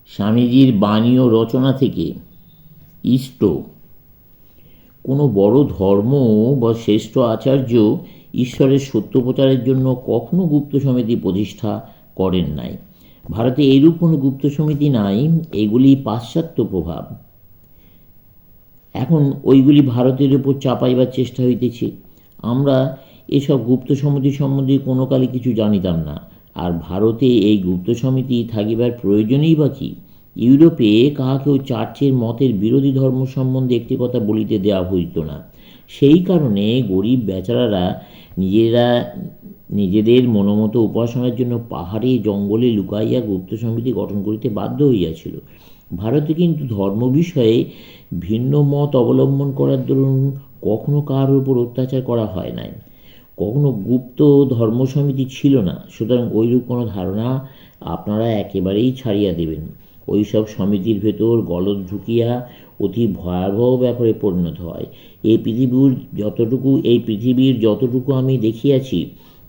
স্বামীজির বাণী ও রচনা থেকে ইষ্ট কোনো বড় ধর্ম বা শ্রেষ্ঠ আচার্য ঈশ্বরের সত্য প্রচারের জন্য কখনো গুপ্ত সমিতি প্রতিষ্ঠা করেন নাই। ভারতে এইরূপ কোনো গুপ্ত সমিতি নাই। এগুলি পাশ্চাত্য প্রভাব। এখন ওইগুলি ভারতের উপর চাপাইবার চেষ্টা হইতেছে। আমরা এসব গুপ্ত সমিতি সম্বন্ধে কোনো কালে কিছু জানিতাম না। আর ভারতে এই গুপ্ত সমিতি থাকিবার প্রয়োজনই বা কী? ইউরোপে কাহাকেও চার্চের মতের বিরোধী ধর্ম সম্বন্ধে একটি কথা বলিতে দেওয়া হইত না। সেই কারণে গরিব বেচারারা নিজেদের মনোমতো উপাসনার জন্য পাহাড়ে জঙ্গলে লুকাইয়া গুপ্ত সমিতি গঠন করিতে বাধ্য হইয়াছিল। ভারতে কিন্তু ধর্ম বিষয়ে ভিন্ন মত অবলম্বন করার দরুন কখনো কার উপর অত্যাচার করা হয় নাই। কখনো গুপ্ত ধর্ম সমিতি ছিল না। সুতরাং ওইরূপ কোনো ধারণা আপনারা একেবারেই ছাড়িয়া দেবেন। ওইসব সমিতির ভেতর গলদ ঢুকিয়া অতি ভয়াবহ ব্যাপারে পরিণত হয়। এই পৃথিবীর যতটুকু আমি দেখিয়াছি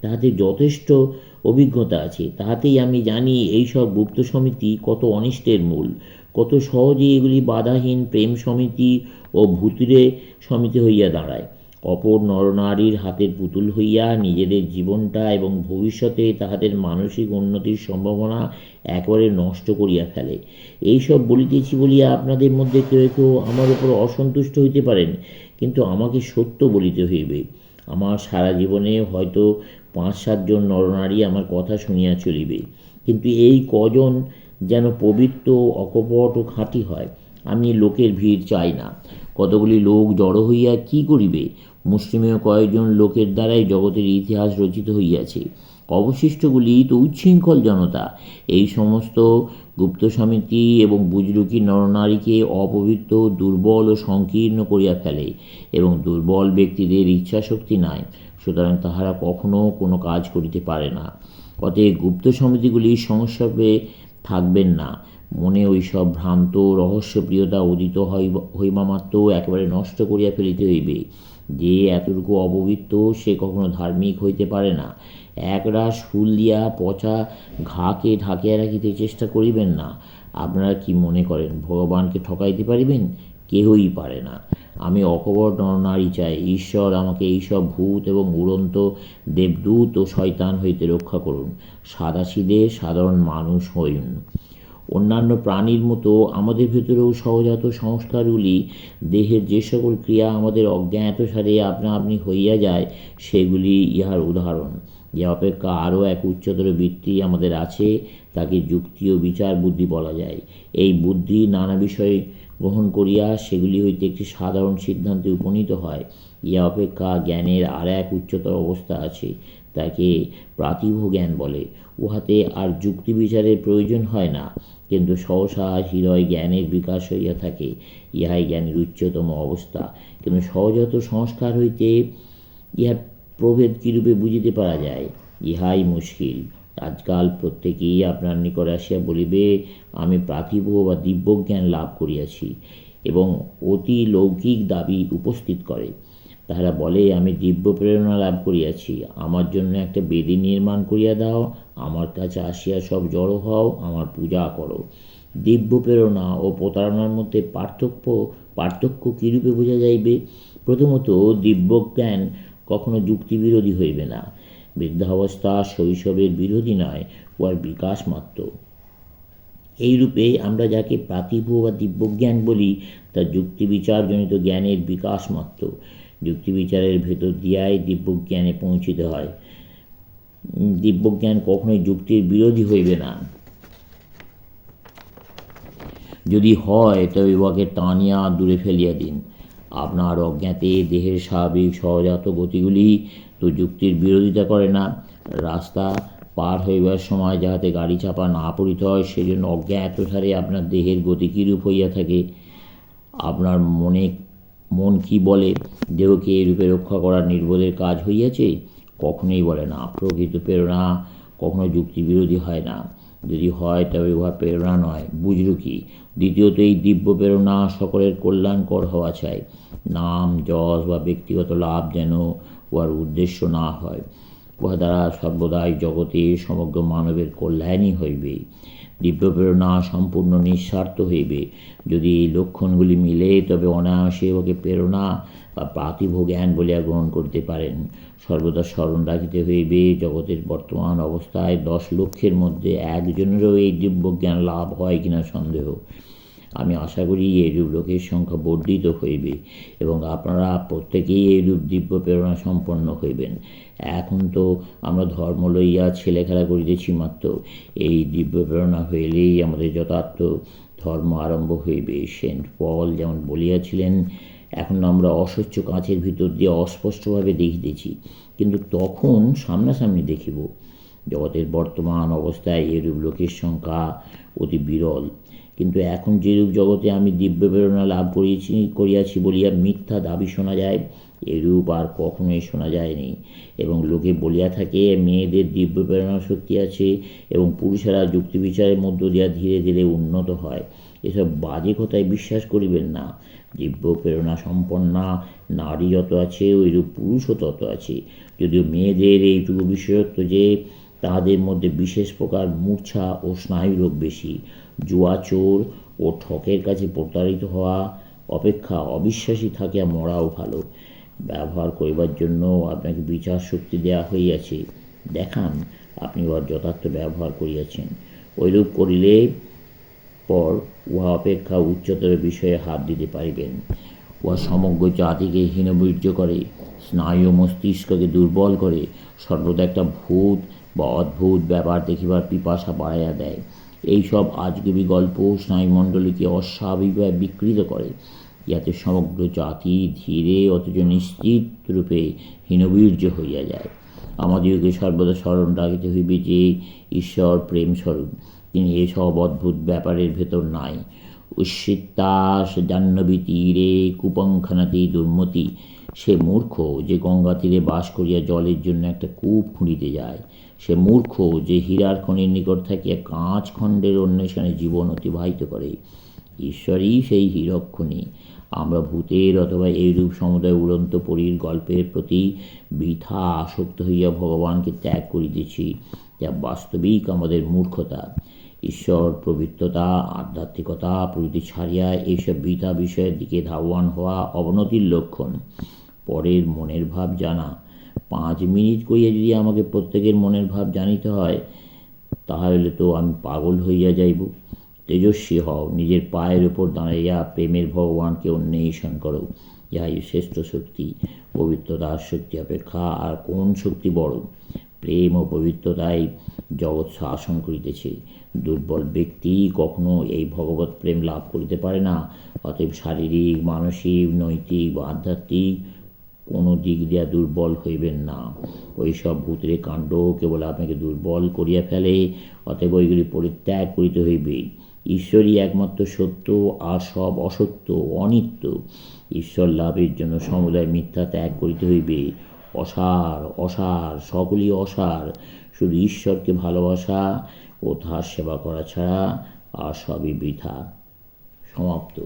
তাহাতে যথেষ্ট অভিজ্ঞতা আছে। তাহাতেই আমি জানি এইসব গুপ্ত সমিতি কত অনিষ্টের মূল। কত সহজে এগুলি বাধাহীন প্রেম সমিতি ও ভূতুড়ে সমিতি হইয়া দাঁড়ায়। অপর নরনারীর হাতের পুতুল হইয়া নিজেদের জীবনটা এবং ভবিষ্যতে তাহাদের মানসিক উন্নতির সম্ভাবনা একেবারে নষ্ট করিয়া ফেলে। এইসব বলিতেছি বলিয়া আপনাদের মধ্যে কেউ কেউ আমার উপর অসন্তুষ্ট হইতে পারেন, কিন্তু আমাকে সত্য বলিতে হইবে। আমার সারা জীবনে হয়তো 5-7 জন নরনারী আমার কথা শুনিয়া চলিবে, কিন্তু এই কজন যেন পবিত্র, অকপট ও খাঁটি হয়। আমি লোকের ভিড় চাই না। কতগুলি লোক জড়ো হইয়া কি করিবে? মুষ্টিমেয় কয়েকজন লোকের দ্বারাই জগতের ইতিহাস রচিত হইয়াছে। অবশিষ্টগুলি তো উচ্ছৃঙ্খল জনতা। এই সমস্ত গুপ্ত সমিতি এবং বুজরুকি নরনারীকে অপবিত্র, দুর্বল ও সংকীর্ণ করিয়া ফেলে, এবং দুর্বল ব্যক্তিদের ইচ্ছাশক্তি নাই, সুতরাং তাহারা কখনো কোনো কাজ করিতে পারে না। অতএব গুপ্ত সমিতিগুলি সংস্রবে থাকবেন না। মনে ওইসব ভ্রান্ত রহস্যপ্রিয়তা উদিত হইবা মাত্র একেবারে নষ্ট করিয়া ফেলিতে হইবে। যে এতটুকু অপবিত্র সে কখনো ধার্মিক হইতে পারে না। একরাশ ফুল দিয়া পচা ঘাকে ঢাকিয়া রাখিতে চেষ্টা করিবেন না। আপনারা কি মনে করেন ভগবানকে ঠকাইতে পারিবেন? কেহই পারে না। আমি অকপট নরনারী চাই। ঈশ্বর আমাকে এইসব ভূত এবং উড়ন্ত দেবদূত ও শয়তান হইতে রক্ষা করুন। সাদাসিধে সাধারণ মানুষ হইন। অন্যান্য প্রাণীর মতো আমাদের ভেতরেও সহজাত সংস্কারগুলি, দেহের যে সকল ক্রিয়া আমাদের অজ্ঞাতসারে আপনা আপনি হইয়া যায়, সেগুলি ইহার উদাহরণ। যে অপেক্ষা আরও এক উচ্চতর বৃত্তি আমাদের আছে, তাকে যুক্তি ও বিচার বুদ্ধি বলা যায়। এই বুদ্ধি নানা বিষয় গ্রহণ করিয়া সেগুলি হইতে একটি সাধারণ সিদ্ধান্তে উপনীত হয়। ইহা অপেক্ষা জ্ঞানের আর এক উচ্চতর অবস্থা আছে, তাকে প্রাতিভ জ্ঞান বলে। উহাতে আর যুক্তি বিচারের প্রয়োজন হয় না, কিন্তু সহসা হৃদয় জ্ঞানের বিকাশ হইয়া থাকে। ইহাই জ্ঞানের উচ্চতম অবস্থা। কিন্তু সহজাত সংস্কার হইতে ইহার প্রভেদ কীরূপে বুঝিতে পারা যায়, ইহাই মুশকিল। আজকাল প্রত্যেকেই আপনার নিকট আসিয়া বলিবে, আমি পার্থিব বা দিব্যজ্ঞান লাভ করিয়াছি, এবং অতি লৌকিক দাবি উপস্থিত করে। তাহারা বলে, আমি দিব্য প্রেরণা লাভ করিয়াছি, আমার জন্য একটা বেদি নির্মাণ করিয়া দাও, আমার কাছে আসিয়া সব জড়ো হও, আমার পূজা করো। দিব্য প্রেরণা ও প্রতারণার মধ্যে পার্থক্য কীরূপে বোঝা যাইবে? প্রথমত, দিব্যজ্ঞান কখনো যুক্তিবিরোধী হইবে না। বৃদ্ধাবস্থা শৈশবের বিরোধী নয়, উহার বিকাশ মাত্র। এইরূপে আমরা যাকে পার্থিব বা দিব্যজ্ঞান বলি, তা যুক্তিবিচারজনিত জ্ঞানের বিকাশ মাত্র। যুক্তিবিচারের ভেতর দিয়াই দিব্যজ্ঞানে পৌঁছিতে হয়। দিব্যজ্ঞান কখনোই যুক্তির বিরোধী হইবে না। যদি হয় তবে উহাকে টানিয়া দূরে ফেলিয়া দিন। আপনার অজ্ঞাতে দেহের স্বাভাবিক সহজাত গতিগুলি তো যুক্তির বিরোধিতা করে না। রাস্তা পার হইবার সময় যাহাতে গাড়ি চাপা না পড়িতে হয়, সেজন্য অজ্ঞাতসারে আপনার দেহের গতি কীরূপ হইয়া থাকে। আপনার মন কি বলে? দেহকে এরূপে রক্ষা করার নির্বোধের কাজ হইয়াছে? কখনোই বলে না। প্রকৃত প্রেরণা কখনো যুক্তি বিরোধী হয় না। যদি হয় তবে উহা প্রেরণা নয়, বুজরুকি। দ্বিতীয়ত, এই দিব্য প্রেরণা সকলের কল্যাণকর হওয়া চাই। নাম যশ বা ব্যক্তিগত লাভ যেন উহার উদ্দেশ্য না হয়। উহা দ্বারা সর্বদাই জগতে সমগ্র মানবের কল্যাণই হইবে। দিব্য প্রেরণা সম্পূর্ণ নিঃস্বার্থ হইবে। যদি এই লক্ষণগুলি মিলে তবে অনায়াসে ওকে প্রেরণা বা পার্থিব জ্ঞান বলিয়া গ্রহণ করতে পারেন। সর্বদা স্মরণ রাখিতে হইবে, জগতের বর্তমান অবস্থায় 10 লক্ষের মধ্যে একজনেরও এই দিব্য জ্ঞান লাভ হয় কিনা সন্দেহ। আমি আশা করি এইরূপ লোকের সংখ্যা বর্ধিত হইবে এবং আপনারা প্রত্যেকেই এইরূপ দিব্য প্রেরণা সম্পন্ন হইবেন। এখন তো আমরা ধর্ম লইয়া ছেলেখেলা করিতেছি মাত্র, এই দিব্য প্রেরণা হইলেই আমাদের যথার্থ ধর্ম আরম্ভ হইবে। সেন্ট পল যেমন বলিয়াছিলেন, এখন আমরা অস্বচ্ছ কাঁচের ভিতর দিয়ে অস্পষ্টভাবে দেখিতেছি, কিন্তু তখন সামনাসামনি দেখিব। জগতের বর্তমান অবস্থায় এরূপ লোকের সংখ্যা অতি বিরল, কিন্তু এখন যেরূপ জগতে আমি দিব্য প্রেরণা লাভ করিয়াছি বলিয়া মিথ্যা দাবি শোনা যায়, এরূপ আর কখনোই শোনা যায়নি। এবং লোকে বলিয়া থাকে মেয়েদের দিব্য প্রেরণা শক্তি আছে এবং পুরুষেরা যুক্তি বিচারের মধ্য দিয়া ধীরে ধীরে উন্নত হয়। এসব বাজে কথায় বিশ্বাস করিবেন না। দিব্য প্রেরণা সম্পন্না নারী যত আছে, ওইরূপ পুরুষও তত আছে। যদিও মেয়েদের এইটুকু বিশেষত্ব যে তাহাদের মধ্যে বিশেষ প্রকার মূর্ছা ও স্নায়ুরোগ বেশি। জুয়া, চোর ও ঠকের কাছে প্রতারিত হওয়া অপেক্ষা অবিশ্বাসী থাকিয়া মরাও ভালো। ব্যবহার করিবার জন্য আপনাকে বিচার শক্তি দেওয়া হইয়াছে, দেখান আপনি উহার যথার্থ ব্যবহার করিয়াছেন। ঐরূপ করিলে পর উহা অপেক্ষা উচ্চতর বিষয়ে হাত দিতে পারিবেন। উহা সমগ্র জাতিকে হীনবীর্য করে, স্নায়ু মস্তিষ্ককে দুর্বল করে, সর্বদা একটা ভূত বা অদ্ভুত ব্যাপার দেখিবার পিপাসা বাড়াইয়া দেয়। এইসব আজগুবি গল্প স্নায়ুমণ্ডলীকে অস্বাভাবিকভাবে বিকৃত করে, ইয়াতে সমগ্র জাতি ধীরে অথচ নিশ্চিত রূপে হীনবীর্য হইয়া যায়। আমাদিগকে সর্বদা স্মরণ রাখিতে হইবে যে ঈশ্বর প্রেমস্বরূপ, তিনি এসব অদ্ভুত ব্যাপারের ভেতর নাই। উচ্ছিত্তাস জাহ্নবী তীরে কুপঙ্খানাতি দুর্মতি। সে মূর্খ যে গঙ্গা তীরে বাস করিয়া জলের জন্য একটা কূপ খুঁড়িতে যায়। সে মূর্খ যে হীরার খনির নিকট থাকিয়া কাঁচ খণ্ডের অন্বেষণে জীবন অতিবাহিত করে। ঈশ্বরই সেই হীরক খনি। আমরা ভূতের অথবা এইরূপ সমুদয় উড়ন্ত পরীর গল্পের প্রতি বৃথা আসক্ত হইয়া ভগবানকে ত্যাগ করিতেছি, যা বাস্তবিক আমাদের মূর্খতা। ঈশ্বর, পবিত্রতা, আধ্যাত্মিকতা প্রভৃতি ছাড়িয়া এইসব বৃথা বিষয়ের দিকে ধাবমান হওয়া অবনতির লক্ষণ। পরের মনের ভাব জানা। 5 মিনিট করিয়া যদি আমাকে প্রত্যেকের মনের ভাব জানিতে হয়, তাহলে তো আমি পাগল হইয়া যাইব। তেজস্বী হও, নিজের পায়ের উপর দাঁড়াইয়া প্রেমের ভগবানকে অন্বেষণ করো, ইহাই শ্রেষ্ঠ শক্তি। পবিত্রতার শক্তি অপেক্ষা আর কোন শক্তি বড়? প্রেম ও পবিত্রতাই জগৎ শাসন করিতেছে। দুর্বল ব্যক্তি কখনো এই ভগবত প্রেম লাভ করিতে পারে না। অতএব শারীরিক, মানসিক, নৈতিক বা আধ্যাত্মিক কোনো দিক দিয়া দুর্বল হইবেন না। ওইসব ভূতের কাণ্ড কেবল আপনাকে দুর্বল করিয়া ফেলে, অতএব ওইগুলি পরিত্যাগ করিতে হইবে। ঈশ্বরই একমাত্র সত্য, আর সব অসত্য, অনিত্য। ঈশ্বর লাভের জন্য সমুদায় মিথ্যা ত্যাগ করিতে হইবে। অসার, অসার, সকলই অসার। শুধু ঈশ্বরকে ভালোবাসা ও তাহার সেবা করা ছাড়া আর সবই বৃথা। সমাপ্ত।